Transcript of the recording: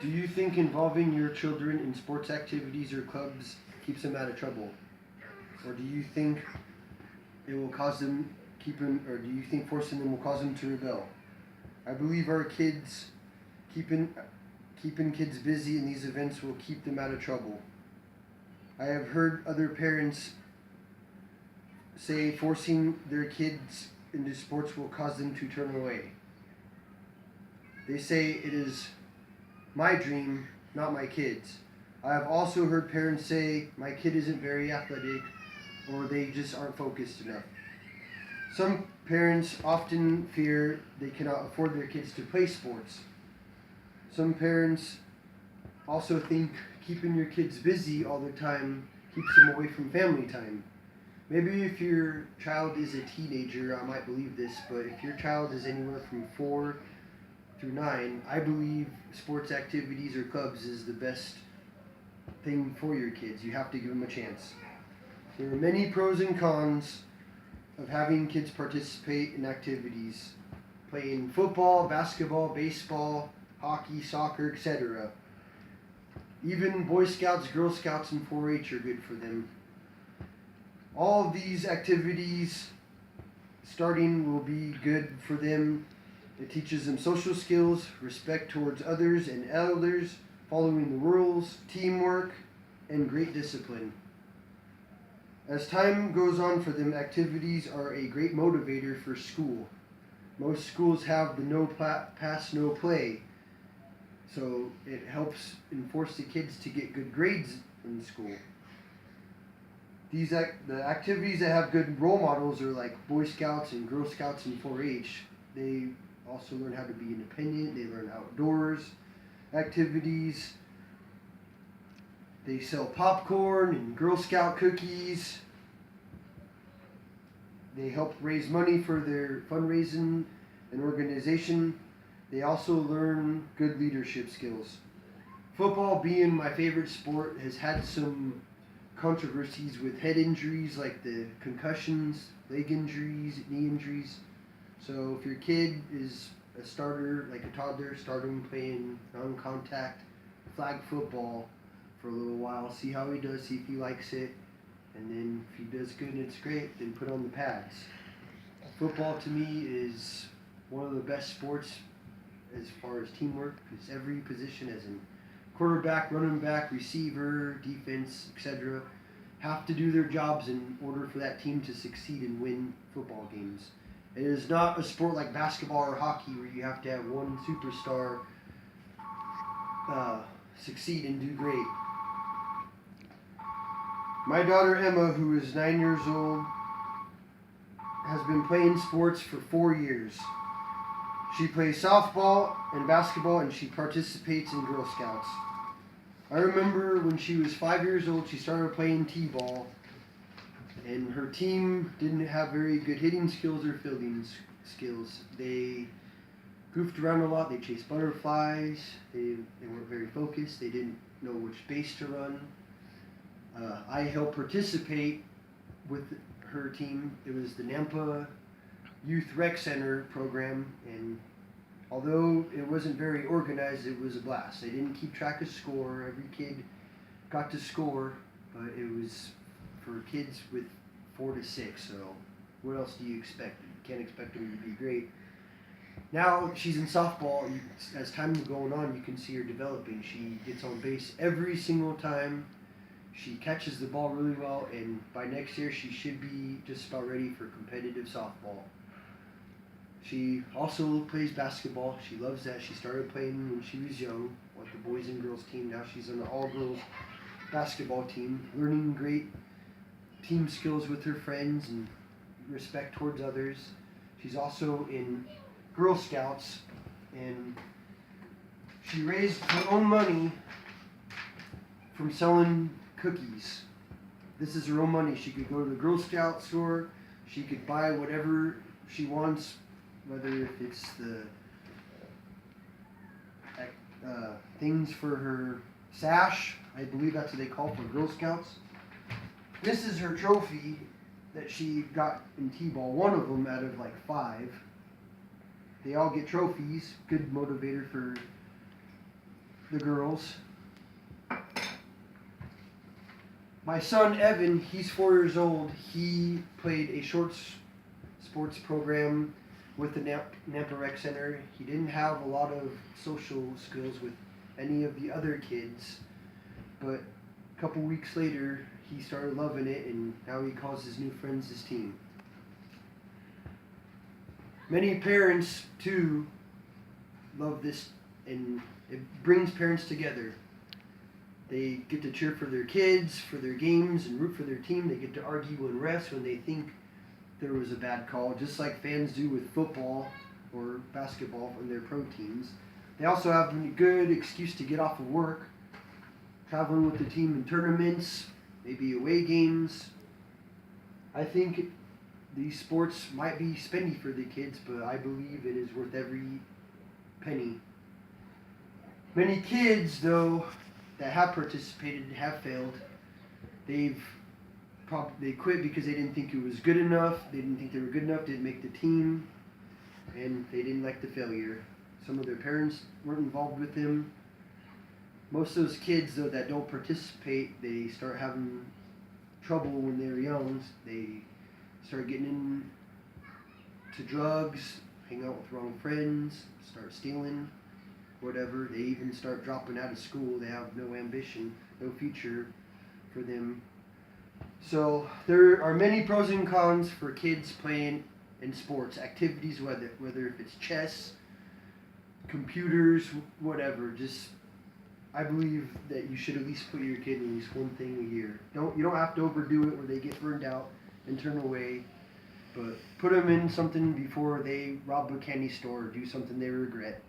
Do you think involving your children in sports activities or clubs keeps them out of trouble? Or do you think it will cause them or do you think forcing them will cause them to rebel? I believe our kids keeping kids busy in these events will keep them out of trouble. I have heard other parents say forcing their kids into sports will cause them to turn away. They say it is my dream, not my kids. I have also heard parents say my kid isn't very athletic or they just aren't focused enough. Some parents often fear they cannot afford their kids to play sports. Some parents also think keeping your kids busy all the time keeps them away from family time. Maybe if your child is a teenager, I might believe this, but if your child is anywhere from 4 through 9, I believe sports activities or clubs is the best thing for your kids. You have to give them a chance. There are many pros and cons of having kids participate in activities, playing football, basketball, baseball, hockey, soccer, etc. Even Boy Scouts, Girl Scouts, and 4-H are good for them. All of these activities starting will be good for them. It teaches them social skills, respect towards others and elders, following the rules, teamwork, and great discipline. As time goes on for them, activities are a great motivator for school. Most schools have the no pass, no play, so it helps enforce the kids to get good grades in school. The activities that have good role models are like Boy Scouts and Girl Scouts and 4-H. They also learn how to be independent. They learn outdoors activities. They sell popcorn and Girl Scout cookies. They help raise money for their fundraising and organization. They also learn good leadership skills. Football, being my favorite sport, has had some controversies with head injuries like the concussions, leg injuries, knee injuries. So if your kid is a starter, like a toddler, starting playing non-contact flag football for a little while, see how he does, see if he likes it, and then if he does good and it's great, then put on the pads. Football to me is one of the best sports as far as teamwork, because every position, as in quarterback, running back, receiver, defense, etc., have to do their jobs in order for that team to succeed and win football games. It is not a sport like basketball or hockey where you have to have one superstar succeed and do great. My daughter Emma, who is 9 years old, has been playing sports for 4 years. She plays softball and basketball, and she participates in Girl Scouts. I remember when she was 5 years old, she started playing t-ball, and her team didn't have very good hitting skills or fielding skills. They goofed around a lot. They chased butterflies. They weren't very focused. They didn't know which base to run. I helped participate with her team. It was the Nampa Youth Rec Center program, and although it wasn't very organized, it was a blast. They didn't keep track of score. Every kid got to score, but it was for kids with 4 to 6, so what else do you expect? You can't expect them to be great. Now she's in softball, and as time is going on, you can see her developing. She gets on base every single time. She catches the ball really well, and by next year she should be just about ready for competitive softball. She also plays basketball. She loves that. She started playing when she was young with the boys and girls team. Now she's on the all-girls basketball team, learning great team skills with her friends and respect towards others. She's also in Girl Scouts, and she raised her own money from selling cookies. This is her own money. She could go to the Girl Scout store. She could buy whatever she wants, whether if it's the things for her sash. I believe that's what they call for Girl Scouts. This is her trophy that she got in T-ball, one of them out of like 5. They all get trophies, good motivator for the girls. My son Evan, he's 4 years old. He played a short sports program with the Nampa Rec Center. He didn't have a lot of social skills with any of the other kids, but a couple weeks later, he started loving it, and now he calls his new friends his team. Many parents, too, love this, and it brings parents together. They get to cheer for their kids, for their games, and root for their team. They get to argue and rest when they think there was a bad call, just like fans do with football or basketball from their pro teams. They also have a good excuse to get off of work, traveling with the team in tournaments, maybe away games. I think these sports might be spendy for the kids, but I believe it is worth every penny. Many kids, though, that have participated have failed. They quit because they didn't think it was good enough. They didn't think they were good enough. Didn't make the team, and they didn't like the failure. Some of their parents weren't involved with them. Most of those kids, though, that don't participate, they start having trouble when they're young. They start getting into drugs, hang out with wrong friends, start stealing, whatever. They even start dropping out of school. They have no ambition, no future for them. So there are many pros and cons for kids playing in sports activities, whether if it's chess, computers, whatever. Just I believe that you should at least put your kid in at least one thing a year. You don't have to overdo it where they get burned out and turn away, but put them in something before they rob a candy store or do something they regret.